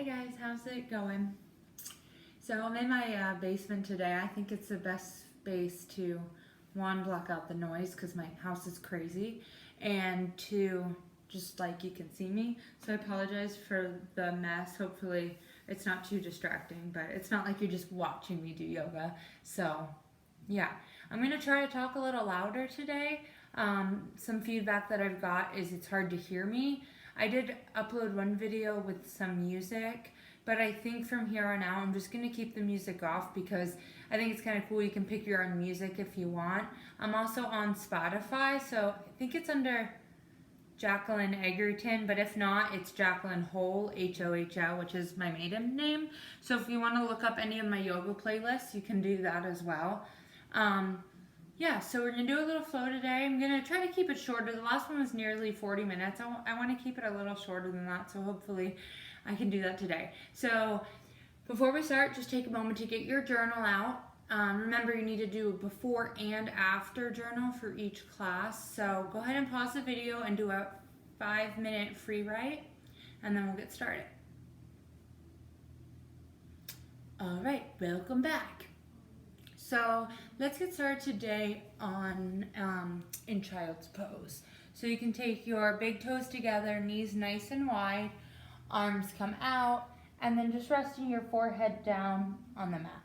Hi guys, how's it going? So I'm in my basement today. I think it's the best space to, one, block out the noise because my house is crazy, and two, just like you can see me. So I apologize for the mess. Hopefully it's not too distracting, but it's not like you're just watching me do yoga. So yeah, I'm gonna try to talk a little louder today. Some feedback that I've got is it's hard to hear me. I did upload one video with some music, but I think from here on out I'm just gonna keep the music off because I think it's kind of cool. You can pick your own music if you want. I'm also on Spotify, so I think it's under Jacqueline Egerton, but if not, it's Jacqueline Hohl, Hohl, which is my maiden name. So if you want to look up any of my yoga playlists, you can do that as well. Yeah, so we're going to do a little flow today. I'm going to try to keep it shorter. The last one was nearly 40 minutes. I want to keep it a little shorter than that, so hopefully I can do that today. So before we start, just take a moment to get your journal out. Remember, you need to do a before and after journal for each class. So go ahead and pause the video and do a 5-minute free write, and then we'll get started. All right, welcome back. So let's get started today on in child's pose. So you can take your big toes together, knees nice and wide, arms come out, and then just resting your forehead down on the mat.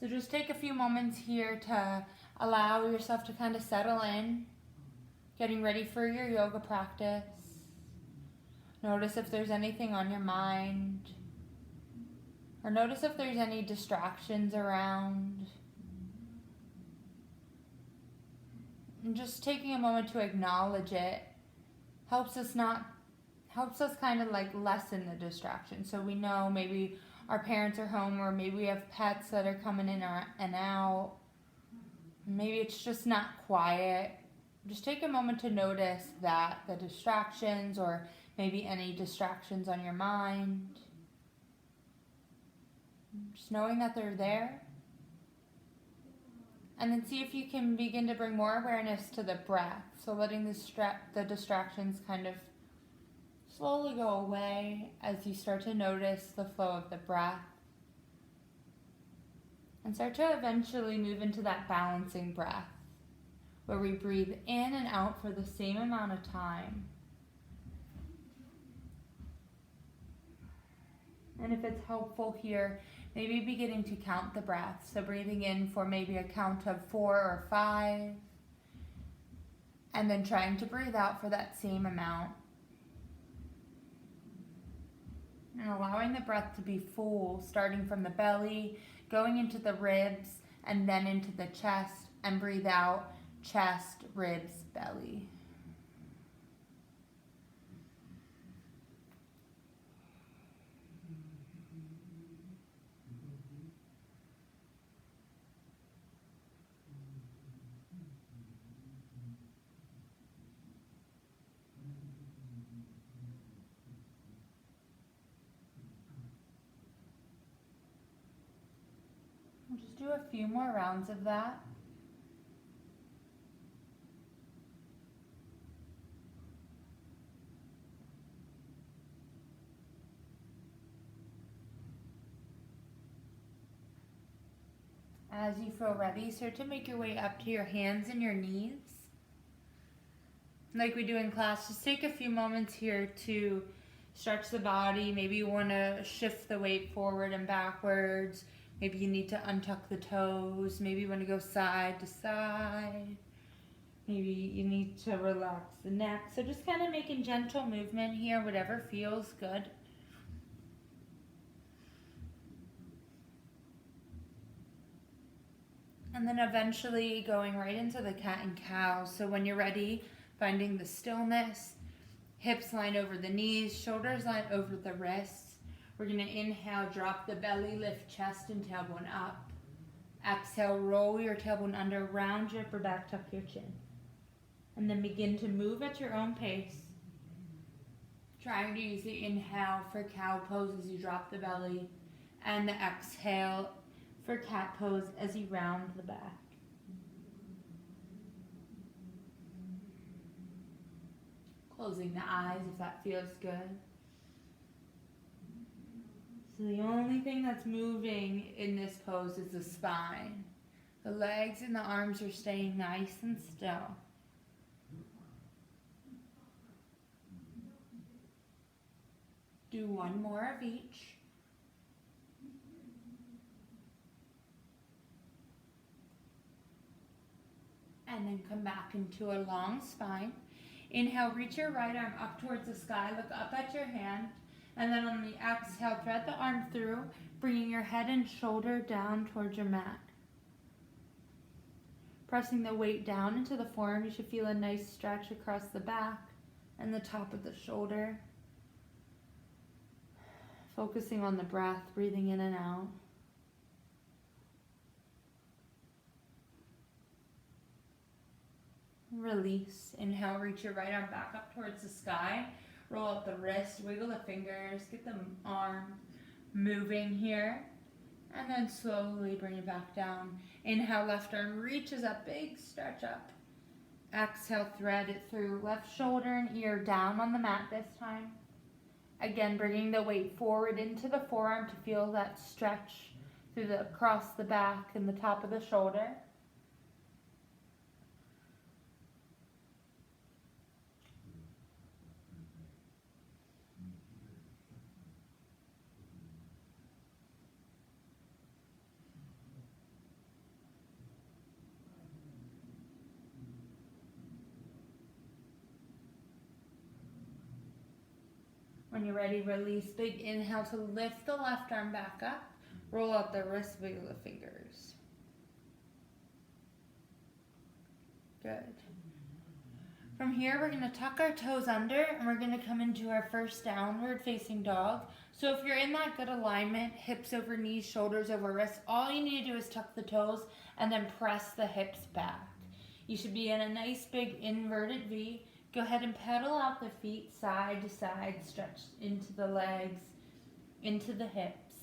So just take a few moments here to allow yourself to kind of settle in, getting ready for your yoga practice. Notice if there's anything on your mind, or notice if there's any distractions around. And just taking a moment to acknowledge it helps us kind of like lessen the distraction. So we know maybe our parents are home, or maybe we have pets that are coming in and out. Maybe it's just not quiet. Just take a moment to notice that the distractions, or maybe any distractions on your mind. Just knowing that they're there. And then see if you can begin to bring more awareness to the breath. So letting the distractions kind of slowly go away as you start to notice the flow of the breath. And start to eventually move into that balancing breath, where we breathe in and out for the same amount of time. And if it's helpful here, maybe beginning to count the breath. So breathing in for maybe a count of 4 or 5. And then trying to breathe out for that same amount. And allowing the breath to be full, starting from the belly, going into the ribs, and then into the chest. And breathe out, chest, ribs, belly. We'll just do a few more rounds of that. As you feel ready, start to make your way up to your hands and your knees. Like we do in class, just take a few moments here to stretch the body. Maybe you want to shift the weight forward and backwards. Maybe you need to untuck the toes. Maybe you want to go side to side. Maybe you need to relax the neck. So just kind of making gentle movement here, whatever feels good. And then eventually going right into the cat and cow. So when you're ready, finding the stillness, hips line over the knees, shoulders line over the wrists. We're going to inhale, drop the belly, lift chest and tailbone up. Exhale, roll your tailbone under, round your upper back, tuck your chin. And then begin to move at your own pace. Trying to use the inhale for cow pose as you drop the belly, and the exhale for cat pose as you round the back. Closing the eyes if that feels good. So the only thing that's moving in this pose is the spine. The legs and the arms are staying nice and still. Do one more of each. And then come back into a long spine. Inhale, reach your right arm up towards the sky, look up at your hand, and then on the exhale, thread the arm through, bringing your head and shoulder down towards your mat. Pressing the weight down into the forearm, you should feel a nice stretch across the back and the top of the shoulder. Focusing on the breath, breathing in and out. Release. Inhale, reach your right arm back up towards the sky. Roll up the wrist, wiggle the fingers, get the arm moving here. And then slowly bring it back down. Inhale, left arm reaches up, big stretch up. Exhale, thread it through. Left shoulder and ear down on the mat this time. Again, bringing the weight forward into the forearm to feel that stretch through across the back and the top of the shoulder. When you're ready, release. Big inhale to lift the left arm back up. Roll out the wrist, wiggle the fingers. Good. From here, we're going to tuck our toes under and we're going to come into our first downward facing dog. So if you're in that good alignment, hips over knees, shoulders over wrists, all you need to do is tuck the toes and then press the hips back. You should be in a nice big inverted V. Go ahead and pedal out the feet side to side, stretch into the legs, into the hips.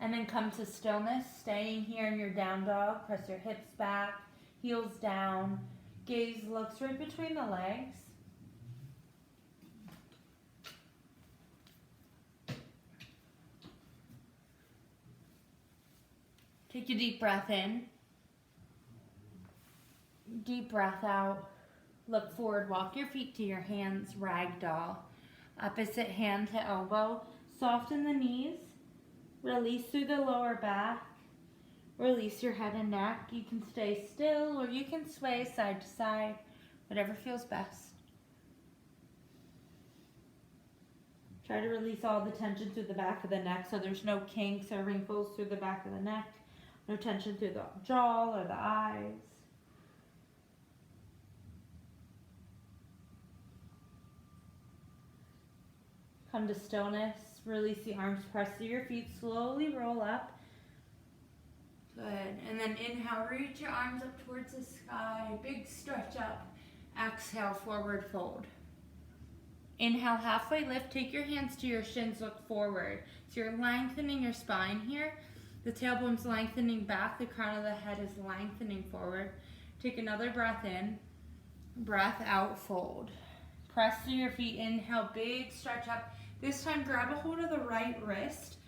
And then come to stillness, staying here in your down dog. Press your hips back, heels down, gaze looks right between the legs. Take a deep breath in. Deep breath out. Look forward, walk your feet to your hands, ragdoll. Opposite hand to elbow. Soften the knees. Release through the lower back. Release your head and neck. You can stay still or you can sway side to side, whatever feels best. Try to release all the tension through the back of the neck so there's no kinks or wrinkles through the back of the neck. No tension through the jaw or the eyes. Come to stillness. Release the arms, press through your feet, slowly roll up. Good. And then inhale, reach your arms up towards the sky. Big stretch up. Exhale, forward fold. Inhale, halfway lift. Take your hands to your shins, look forward. So you're lengthening your spine here. The tailbone's lengthening back. The crown of the head is lengthening forward. Take another breath in. Breath out, fold. Press through your feet. Inhale, big stretch up. This time, grab a hold of the right wrist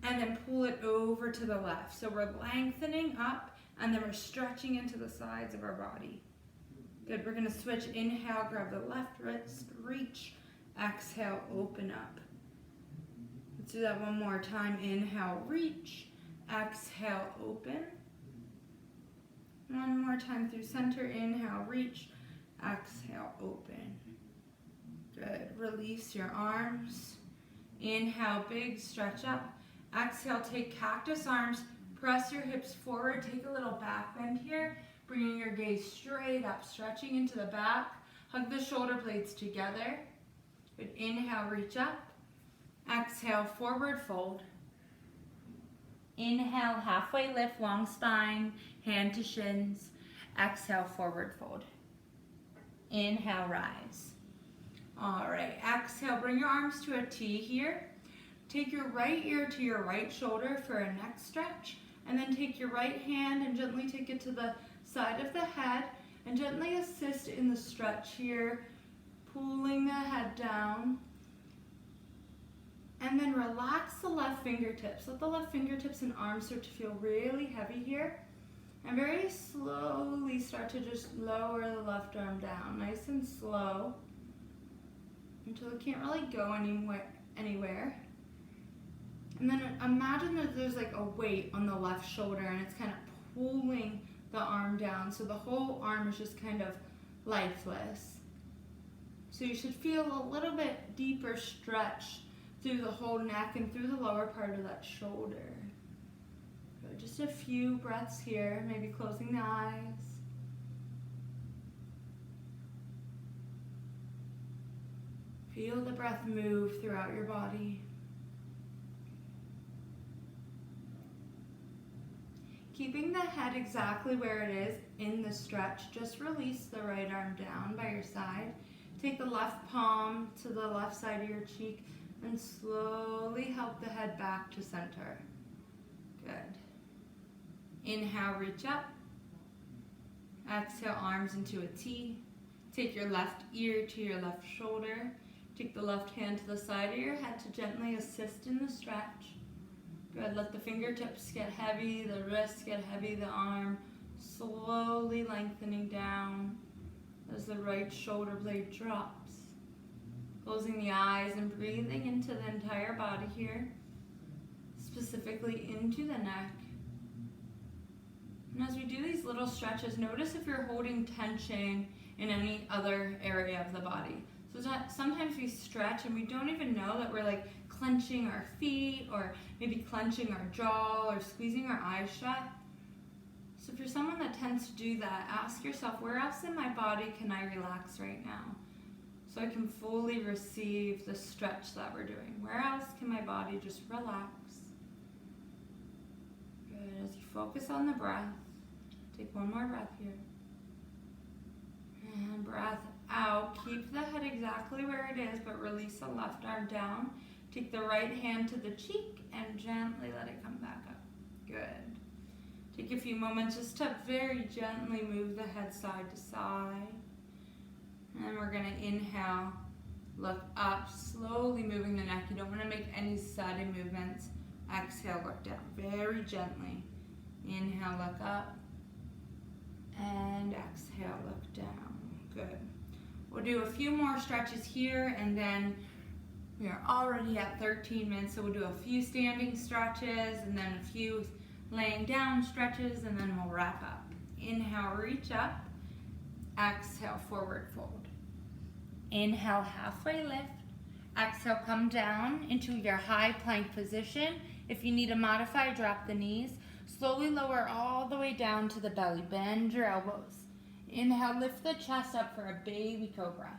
and then pull it over to the left. So we're lengthening up and then we're stretching into the sides of our body. Good, we're gonna switch. Inhale, grab the left wrist, reach. Exhale, open up. Let's do that one more time. Inhale, reach. Exhale, open. One more time through center. Inhale, reach. Exhale, open. Good. Release your arms. Inhale, big stretch up. Exhale, take cactus arms. Press your hips forward. Take a little back bend here. Bringing your gaze straight up, stretching into the back. Hug the shoulder blades together. Good. Inhale, reach up. Exhale, forward fold. Inhale, halfway lift, long spine, hand to shins. Exhale, forward fold. Inhale, rise. All right, exhale, bring your arms to a T here. Take your right ear to your right shoulder for a neck stretch, and then take your right hand and gently take it to the side of the head, and gently assist in the stretch here pulling the head down. And then relax the left fingertips. Let the left fingertips and arms start to feel really heavy here. And very slowly start to just lower the left arm down, nice and slow, until it can't really go anywhere. And then imagine that there's like a weight on the left shoulder and it's kind of pulling the arm down, so the whole arm is just kind of lifeless. So you should feel a little bit deeper stretch through the whole neck and through the lower part of that shoulder. Good. Just a few breaths here, maybe closing the eyes. Feel the breath move throughout your body. Keeping the head exactly where it is in the stretch, just release the right arm down by your side. Take the left palm to the left side of your cheek and slowly help the head back to center. Good. Inhale, reach up. Exhale, arms into a T. Take your left ear to your left shoulder. Take the left hand to the side of your head to gently assist in the stretch. Good. Let the fingertips get heavy, the wrists get heavy, the arm slowly lengthening down as the right shoulder blade drops. Closing the eyes and breathing into the entire body here, specifically into the neck. And as we do these little stretches, notice if you're holding tension in any other area of the body. So sometimes we stretch and we don't even know that we're like clenching our feet or maybe clenching our jaw or squeezing our eyes shut. So if you're someone that tends to do that, ask yourself, where else in my body can I relax right now? So I can fully receive the stretch that we're doing. Where else can my body just relax? Good. As you focus on the breath, take one more breath here. And breath out. Keep the head exactly where it is, but release the left arm down. Take the right hand to the cheek and gently let it come back up. Good. Take a few moments just to very gently move the head side to side. And we're going to inhale, look up, slowly moving the neck. You don't want to make any sudden movements. Exhale, look down very gently. Inhale, look up. And exhale, look down. Good. We'll do a few more stretches here, and then we are already at 13 minutes, so we'll do a few standing stretches, and then a few laying down stretches, and then we'll wrap up. Inhale, reach up. Exhale, forward fold. Inhale, halfway lift. Exhale, come down into your high plank position. If you need to modify, drop the knees. Slowly lower all the way down to the belly. Bend your elbows. Inhale, lift the chest up for a baby cobra.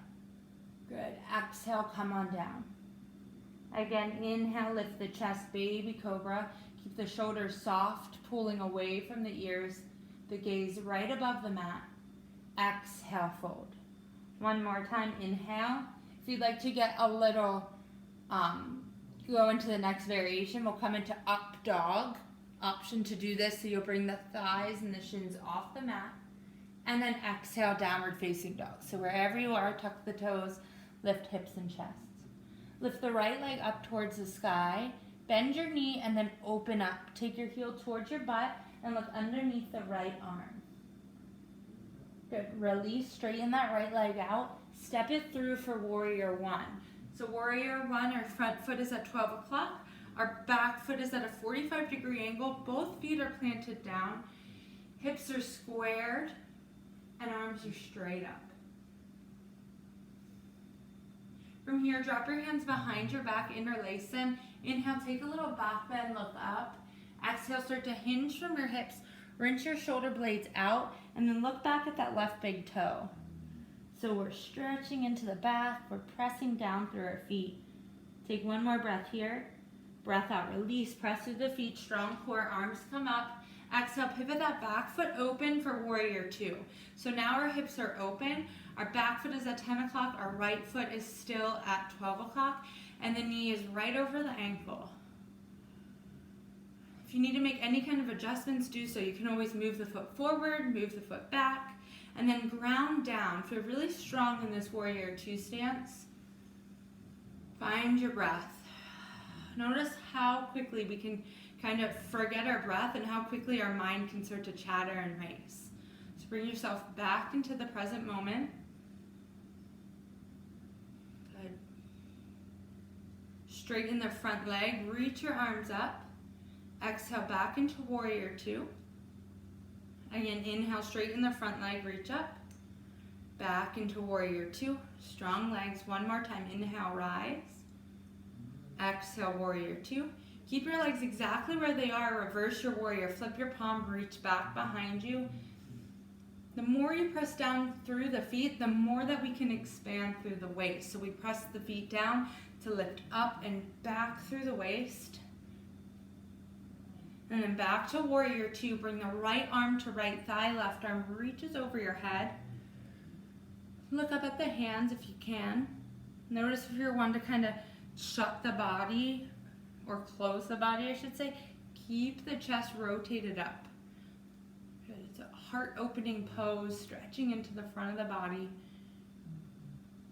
Good. Exhale, come on down. Again, inhale, lift the chest, baby cobra. Keep the shoulders soft, pulling away from the ears. The gaze right above the mat. Exhale, fold. One more time, inhale. If you'd like to get a little, go into the next variation, we'll come into up dog. Option to do this, so you'll bring the thighs and the shins off the mat. And then exhale, downward facing dog. So wherever you are, tuck the toes, lift hips and chests. Lift the right leg up towards the sky. Bend your knee and then open up. Take your heel towards your butt and look underneath the right arm. Good. Release, straighten that right leg out. Step it through for warrior one. So warrior one, our front foot is at 12 o'clock. Our back foot is at a 45-degree angle. Both feet are planted down. Hips are squared and arms are straight up. From here, drop your hands behind your back, interlace them. Inhale, take a little back bend, look up. Exhale, start to hinge from your hips. Rinse your shoulder blades out, and then look back at that left big toe. So we're stretching into the back. We're pressing down through our feet. Take one more breath here. Breath out, release, press through the feet, strong core, arms come up. Exhale, pivot that back foot open for warrior two. So now our hips are open. Our back foot is at 10 o'clock. Our right foot is still at 12 o'clock. And the knee is right over the ankle. If you need to make any kind of adjustments, do so. You can always move the foot forward, move the foot back, and then ground down. Feel really strong in this warrior two stance. Find your breath. Notice how quickly we can kind of forget our breath and how quickly our mind can start to chatter and race. So bring yourself back into the present moment. Good. Straighten the front leg, reach your arms up. Exhale back into warrior two. Again, inhale, straighten the front leg, reach up. Back into warrior two. Strong legs, one more time. Inhale, rise. Exhale, warrior two. Keep your legs exactly where they are. Reverse your warrior. Flip your palm, reach back behind you. The more you press down through the feet, the more that we can expand through the waist. So we press the feet down to lift up and back through the waist. And then back to warrior two. Bring the right arm to right thigh, left arm reaches over your head. Look up at the hands if you can. Notice if you're one to kind of shut the body, or close the body, I should say. Keep the chest rotated up. Good. It's a heart opening pose, stretching into the front of the body.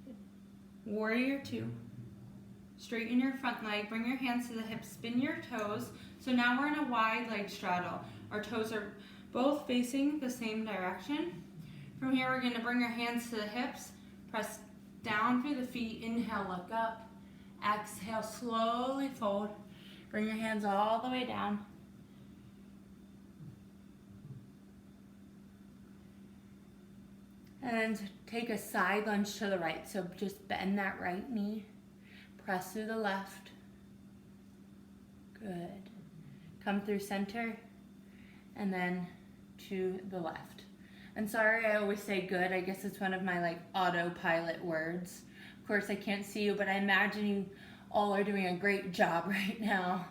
Good. Warrior two. Straighten your front leg, bring your hands to the hips, spin your toes. So now we're in a wide leg straddle. Our toes are both facing the same direction. From here, we're going to bring our hands to the hips, press down through the feet, inhale, look up. Exhale, slowly fold. Bring your hands all the way down. And take a side lunge to the right. So just bend that right knee. Press through the left. Good. Come through center. And then to the left. And sorry, I always say good. I guess it's one of my autopilot words. Of course, I can't see you, but I imagine you all are doing a great job right now.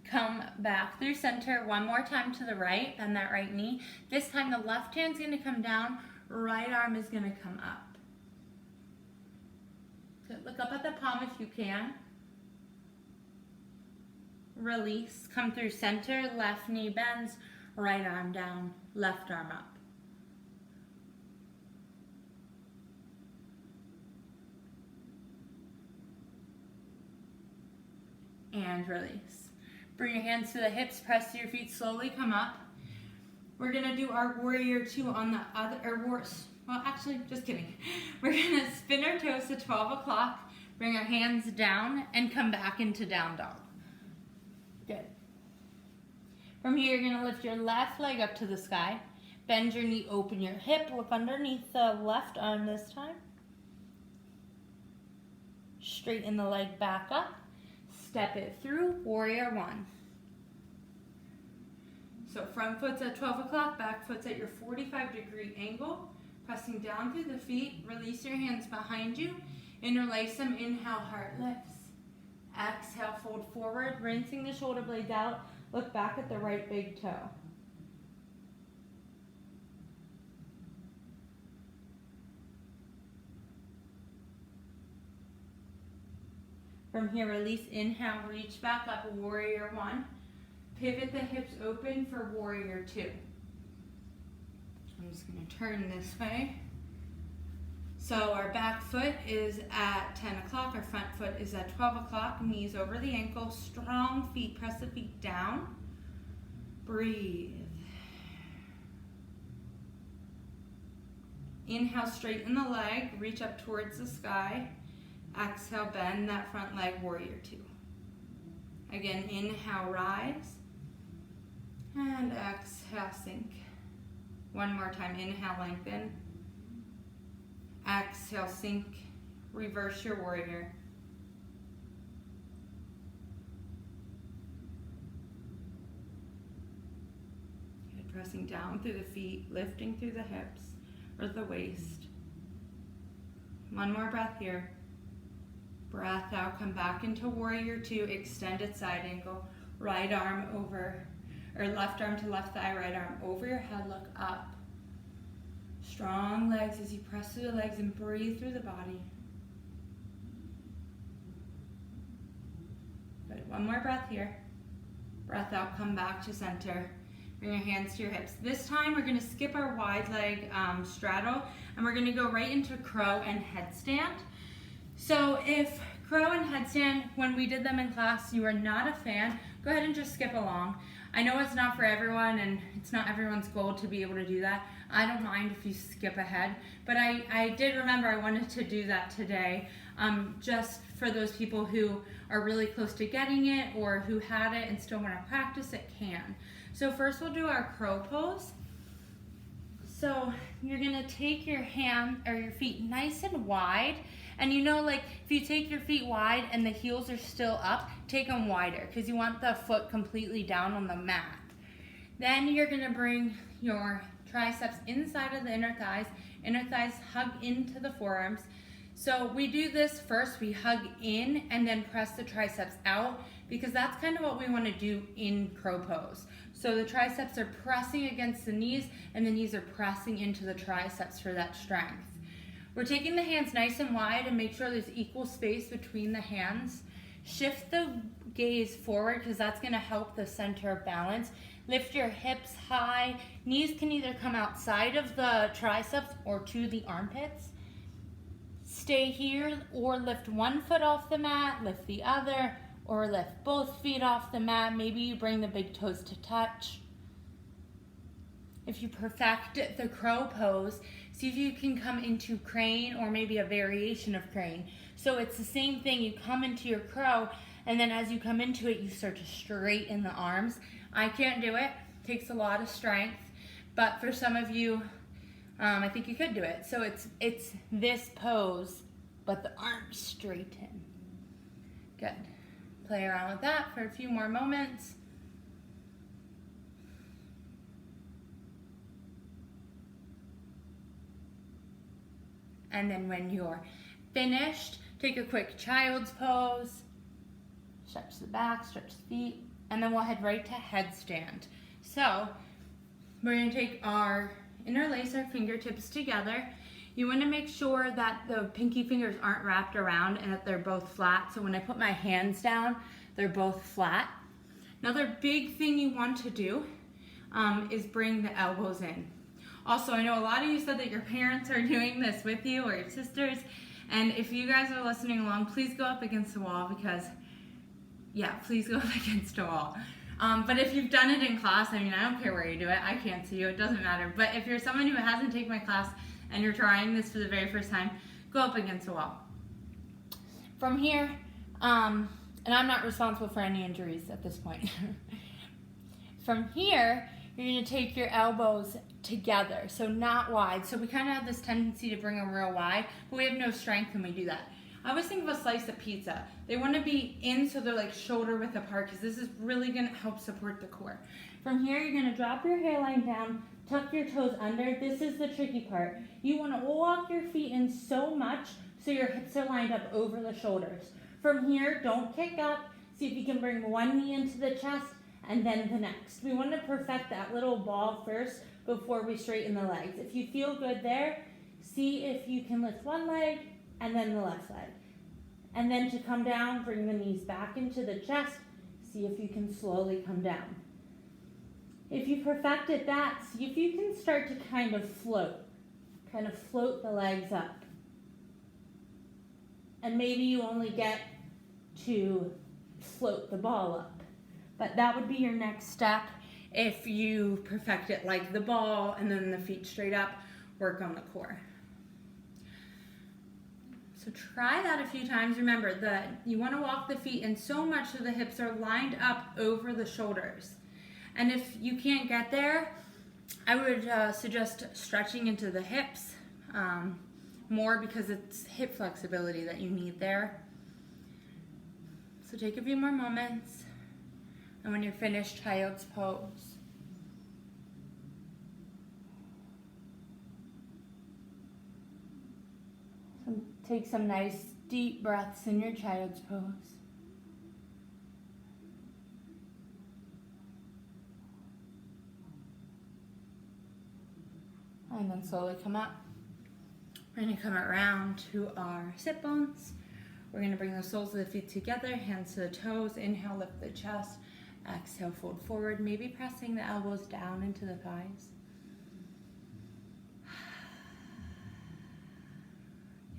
Come back through center one more time to the right, bend that right knee. This time the left hand's gonna come down, right arm is gonna come up. So look up at the palm if you can. Release, come through center, left knee bends, right arm down, left arm up. And release. Bring your hands to the hips, press to your feet, slowly come up. We're gonna do our warrior two on the other, just kidding. We're gonna spin our toes to 12 o'clock, bring our hands down, and come back into down dog. Good. From here, you're gonna lift your left leg up to the sky, bend your knee, open your hip, look underneath the left arm this time. Straighten the leg back up. Step it through, warrior one. So front foot's at 12 o'clock, back foot's at your 45-degree angle. Pressing down through the feet, release your hands behind you. Interlace them, inhale, heart lifts. Exhale, fold forward, rinsing the shoulder blades out. Look back at the right big toe. From here, release, inhale, reach back up, warrior one. Pivot the hips open for warrior two. I'm just gonna turn this way. So our back foot is at 10 o'clock, our front foot is at 12 o'clock, knees over the ankle, strong feet, press the feet down. Breathe. Inhale, straighten the leg, reach up towards the sky. Exhale, bend that front leg, warrior two. Again, inhale, rise. And exhale, sink. One more time, inhale, lengthen. Exhale, sink. Reverse your warrior. Good, pressing down through the feet, lifting through the hips or the waist. One more breath here. Breath out, come back into warrior two, extended side angle, right arm over, or left arm to left thigh, right arm over your head, look up. Strong legs as you press through the legs and breathe through the body. Good. One more breath here. Breath out, come back to center. Bring your hands to your hips. This time we're going to skip our wide leg straddle and we're going to go right into crow and headstand. So if crow and headstand, when we did them in class, you are not a fan, go ahead and just skip along. I know it's not for everyone and it's not everyone's goal to be able to do that. I don't mind if you skip ahead, but I did remember I wanted to do that today just for those people who are really close to getting it or who had it and still want to practice it can. So first we'll do our crow pose. So you're gonna take your hand or your feet nice and wide, and you know, like if you take your feet wide and the heels are still up, take them wider because you want the foot completely down on the mat. Then you're gonna bring your triceps inside of the inner thighs hug into the forearms. So we do this first, we hug in and then press the triceps out because that's kind of what we want to do in crow pose. So the triceps are pressing against the knees and the knees are pressing into the triceps for that strength. We're taking the hands nice and wide and make sure there's equal space between the hands. Shift the gaze forward because that's going to help the center of balance. Lift your hips high. Knees can either come outside of the triceps or to the armpits. Stay here or lift one foot off the mat, lift the other, or lift both feet off the mat. Maybe you bring the big toes to touch. If you perfect the crow pose, see if you can come into crane or maybe a variation of crane. So it's the same thing, you come into your crow and then as you come into it, you start to straighten the arms. I can't do it, takes a lot of strength, but for some of you, I think you could do it. So it's this pose, but the arms straighten. Good. Play around with that for a few more moments. And then when you're finished, take a quick child's pose. Stretch the back, stretch the feet, and then we'll head right to headstand. So we're gonna take our interlace our fingertips together. You want to make sure that the pinky fingers aren't wrapped around and that they're both flat. So when I put my hands down, they're both flat. Another big thing you want to do is bring the elbows in. Also, I know a lot of you said that your parents are doing this with you or your sisters. And if you guys are listening along, please go up against the wall because, yeah, please go up against a wall. But if you've done it in class, I mean, I don't care where you do it. I can't see you. It doesn't matter. But if you're someone who hasn't taken my class and you're trying this for the very first time, go up against a wall. From here, and I'm not responsible for any injuries at this point. From here, you're going to take your elbows together, so not wide. So we kind of have this tendency to bring them real wide, but we have no strength when we do that. I always think of a slice of pizza. They want to be in so they're like shoulder width apart because this is really going to help support the core. From here, you're going to drop your hairline down, tuck your toes under. This is the tricky part. You want to walk your feet in so much so your hips are lined up over the shoulders. From here, don't kick up. See if you can bring one knee into the chest and then the next. We want to perfect that little ball first before we straighten the legs. If you feel good there, see if you can lift one leg and then the left leg. And then to come down, bring the knees back into the chest. See if you can slowly come down. If you perfected that, see if you can start to kind of float the legs up. And maybe you only get to float the ball up. But that would be your next step if you perfect it like the ball and then the feet straight up, work on the core. So try that a few times. Remember that you want to walk the feet in so much so the hips are lined up over the shoulders. And if you can't get there, I would suggest stretching into the hips more because it's hip flexibility that you need there. So take a few more moments. And when you're finished, child's pose. Take some nice deep breaths in your child's pose. And then slowly come up. We're going to come around to our sit bones. We're going to bring the soles of the feet together, hands to the toes. Inhale, lift the chest. Exhale, fold forward, maybe pressing the elbows down into the thighs.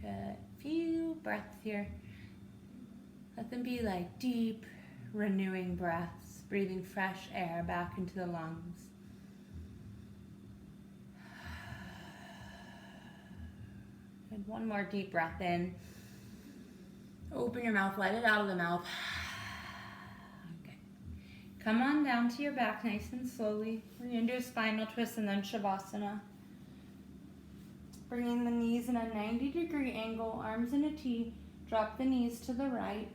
Good. Few breaths here. Let them be like deep, renewing breaths, breathing fresh air back into the lungs. And one more deep breath in. Open your mouth, let it out of the mouth. Okay. Come on down to your back nice and slowly. We're going to do a spinal twist and then Shavasana. Bringing the knees in a 90-degree angle, arms in a T. Drop the knees to the right.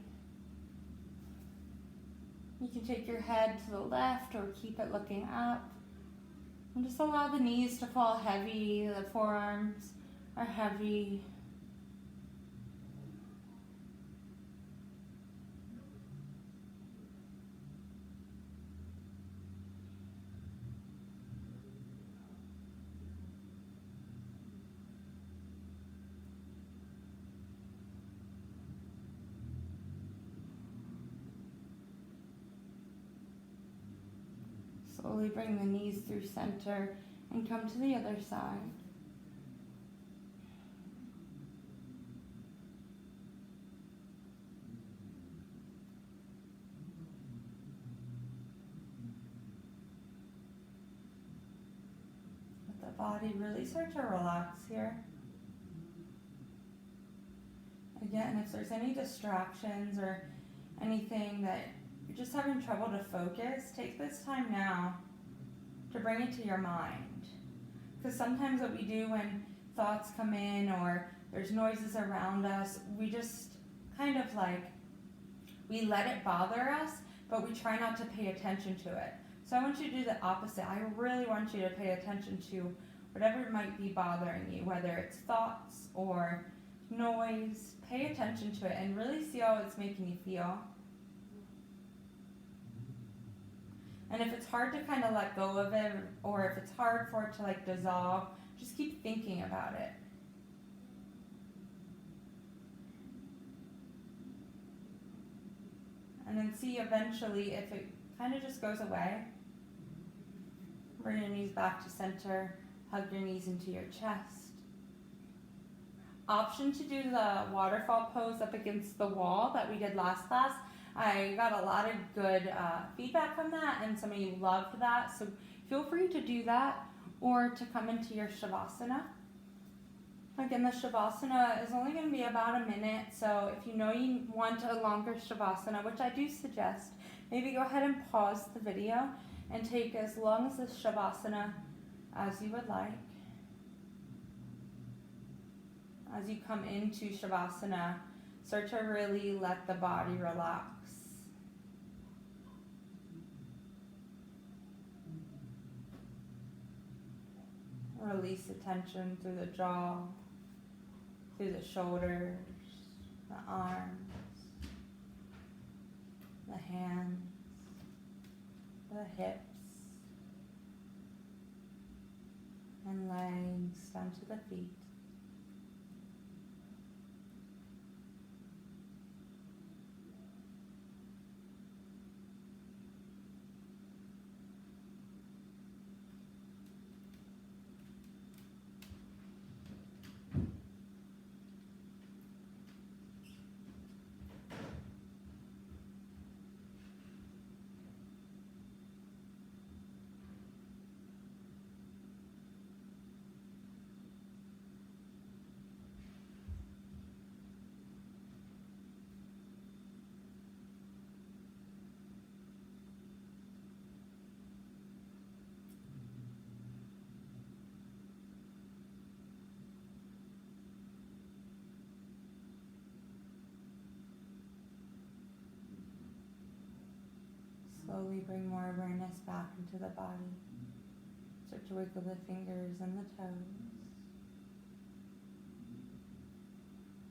You can take your head to the left or keep it looking up. And just allow the knees to fall heavy, the forearms are heavy. Slowly bring the knees through center and come to the other side. Let the body really start to relax here. Again, if there's any distractions or anything that you're just having trouble to focus, take this time now to bring it to your mind. Because sometimes what we do when thoughts come in or there's noises around us, we just kind of like, we let it bother us, but we try not to pay attention to it. So I want you to do the opposite. I really want you to pay attention to whatever might be bothering you, whether it's thoughts or noise. Pay attention to it and really see how it's making you feel. And if it's hard to kind of let go of it, or if it's hard for it to like dissolve, just keep thinking about it. And then see eventually if it kind of just goes away. Bring your knees back to center, hug your knees into your chest. Option to do the waterfall pose up against the wall that we did last class. I got a lot of good feedback from that, and some of you loved that, so feel free to do that or to come into your Shavasana. Again, the Shavasana is only going to be about a minute, so if you know you want a longer Shavasana, which I do suggest, maybe go ahead and pause the video and take as long as this Shavasana as you would like. As you come into Shavasana, start to really let the body relax. Release the tension through the jaw, through the shoulders, the arms, the hands, the hips, and legs down to the feet. Slowly bring more awareness back into the body. Start to wiggle the fingers and the toes.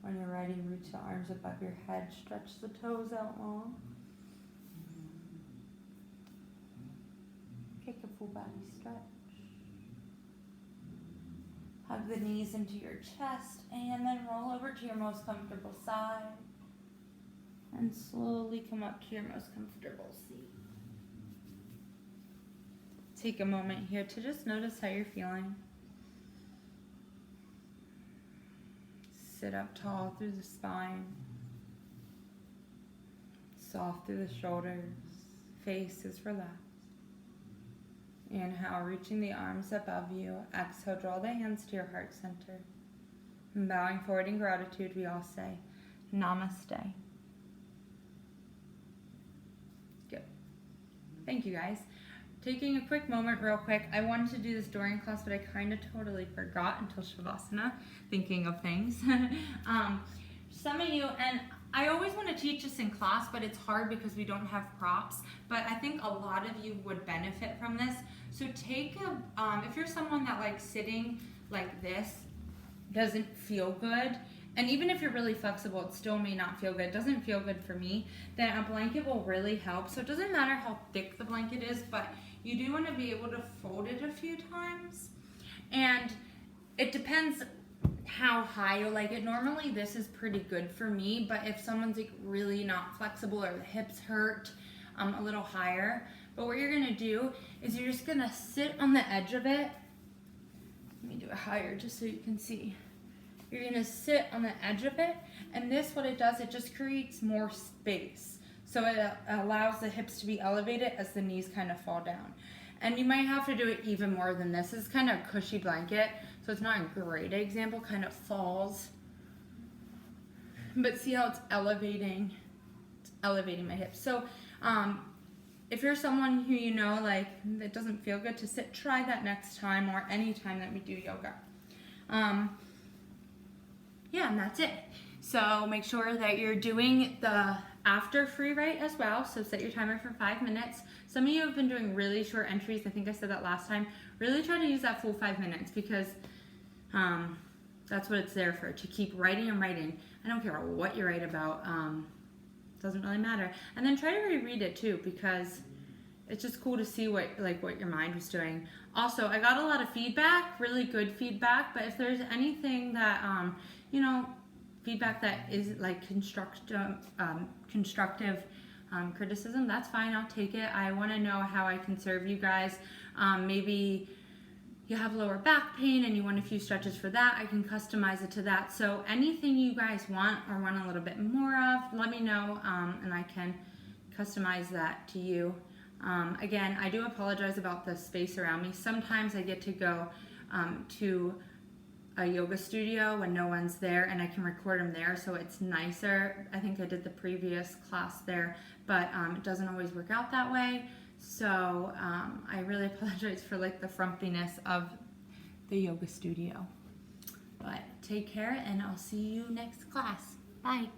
When you're ready, reach the arms above your head. Stretch the toes out long. Take a full body stretch. Hug the knees into your chest and then roll over to your most comfortable side. And slowly come up to your most comfortable seat. Take a moment here to just notice how you're feeling. Sit up tall through the spine. Soft through the shoulders. Face is relaxed. Inhale, reaching the arms above you. Exhale, draw the hands to your heart center. And bowing forward in gratitude, we all say, Namaste. Good. Thank you, guys. Taking a quick moment real quick. I wanted to do this during class, but I kind of totally forgot until Shavasana, thinking of things. Some of you, and I always want to teach this in class, but it's hard because we don't have props, but I think a lot of you would benefit from this. So take if you're someone that likes sitting like this, doesn't feel good, and even if you're really flexible, it still may not feel good. It doesn't feel good for me, then a blanket will really help. So it doesn't matter how thick the blanket is, but you do want to be able to fold it a few times. And it depends how high you like it. Normally this is pretty good for me, but if someone's like really not flexible or the hips hurt, a little higher. But what you're gonna do is you're just gonna sit on the edge of it. Let me do it higher just so you can see. You're gonna sit on the edge of it, and this, what it does, it just creates more space. So it allows the hips to be elevated as the knees kind of fall down. And you might have to do it even more than this. This is kind of a cushy blanket, so it's not a great example, kind of falls. But see how it's elevating my hips. So if you're someone who you know, like, that doesn't feel good to sit, try that next time or any time that we do yoga. Yeah, and that's it. So make sure that you're doing the after free write as well. So set your timer for 5 minutes. Some of you have been doing really short entries. I think I said that last time. Really try to use that full 5 minutes because that's what it's there for, to keep writing and writing. I don't care what you write about. Doesn't really matter. And then try to reread it too, because it's just cool to see what your mind was doing. Also, I got a lot of feedback, really good feedback, but if there's anything that, feedback that is like constructive criticism, that's fine, I'll take it. I want to know how I can serve you guys. Maybe you have lower back pain and you want a few stretches for that, I can customize it to that. So anything you guys want or want a little bit more of, let me know, and I can customize that to you. Again, I do apologize about the space around me. Sometimes I get to go to a yoga studio when no one's there and I can record them there, so it's nicer. I think I did the previous class there, but it doesn't always work out that way. So I really apologize for like the frumpiness of the yoga studio. But take care and I'll see you next class. Bye.